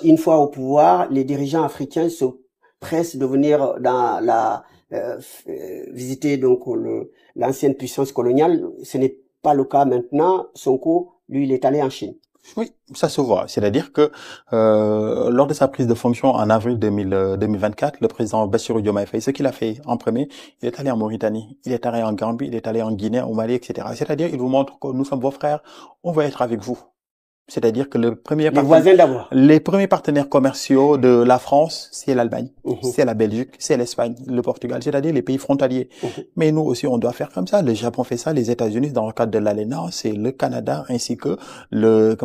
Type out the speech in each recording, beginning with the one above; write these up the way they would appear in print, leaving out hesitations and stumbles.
une fois au pouvoir, les dirigeants africains se pressent de venir dans visiter donc l'ancienne puissance coloniale. Ce n'est pas le cas maintenant. Sonko, lui, il est allé en Chine. Oui, ça se voit. C'est-à-dire que lors de sa prise de fonction en avril 2024, le président Bassirou Diomaye Faye, ce qu'il a fait en premier, il est allé en Mauritanie, il est allé en Gambie, il est allé en Guinée, au Mali, etc. C'est-à-dire, il vous montre que nous sommes vos frères, on va être avec vous. C'est-à-dire que Les voisins d'abord. les premiers partenaires commerciaux de la France, c'est l'Allemagne, c'est la Belgique, c'est l'Espagne, le Portugal, c'est-à-dire les pays frontaliers. Mais nous aussi, on doit faire comme ça. Le Japon fait ça, les États-Unis, dans le cadre de l'ALENA, c'est le Canada ainsi que le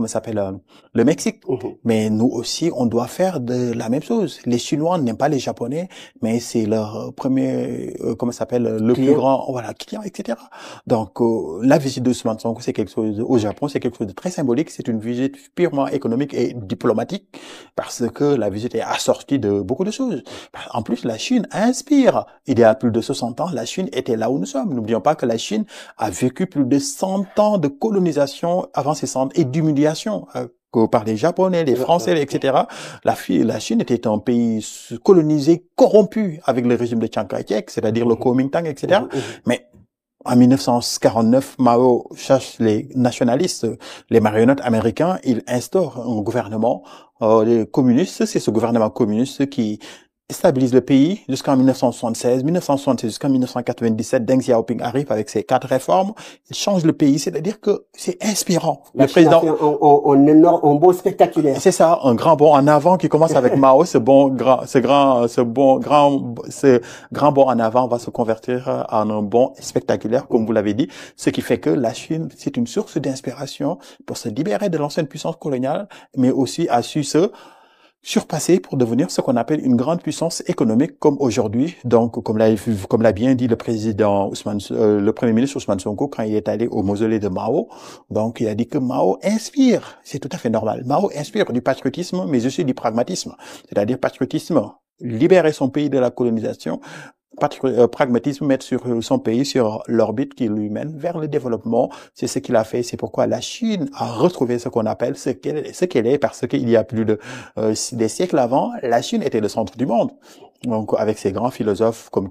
Mexique. Mais nous aussi, on doit faire de la même chose. Les Chinois n'aiment pas les Japonais, mais c'est leur premier, le plus grand, voilà, client, etc. Donc, la visite d'Ousmane Sonko, c'est quelque chose, au Japon, c'est quelque chose de très symbolique. C'est une visite purement économique et diplomatique parce que la visite est assortie de beaucoup de choses. En plus, la Chine inspire. Il y a plus de 60 ans, la Chine était là où nous sommes. N'oublions pas que la Chine a vécu plus de 100 ans de colonisation avant ces 100 et d'humiliation par les Japonais, les Français, etc. La Chine était un pays colonisé, corrompu avec le régime de Chiang Kai-shek, c'est-à-dire le Kuomintang, etc. Mais en 1949, Mao cherche les nationalistes, les marionnettes américains, il instaure un gouvernement communiste. C'est ce gouvernement communiste qui stabilise le pays jusqu'en 1976, jusqu'en 1997. Deng Xiaoping arrive avec ses 4 réformes, il change le pays, c'est-à-dire que c'est inspirant. Le président un bond spectaculaire. C'est ça, un grand bond en avant qui commence avec Mao. Ce grand bond en avant va se convertir en un bond spectaculaire, comme vous l'avez dit, ce qui fait que la Chine, c'est une source d'inspiration pour se libérer de l'ancienne puissance coloniale, mais aussi a su se surpasser pour devenir ce qu'on appelle une grande puissance économique comme aujourd'hui. Donc, comme l'a bien dit le premier ministre Ousmane Sonko quand il est allé au mausolée de Mao. Donc, il a dit que Mao inspire. C'est tout à fait normal. Mao inspire du patriotisme, mais aussi du pragmatisme. C'est-à-dire patriotisme, libérer son pays de la colonisation. Pragmatisme, mettre sur son pays sur l'orbite qui lui mène vers le développement. C'est ce qu'il a fait. C'est pourquoi la Chine a retrouvé ce qu'on appelle ce qu'elle est, parce qu'il y a plus de des siècles avant, la Chine était le centre du monde. Donc, avec ses grands philosophes comme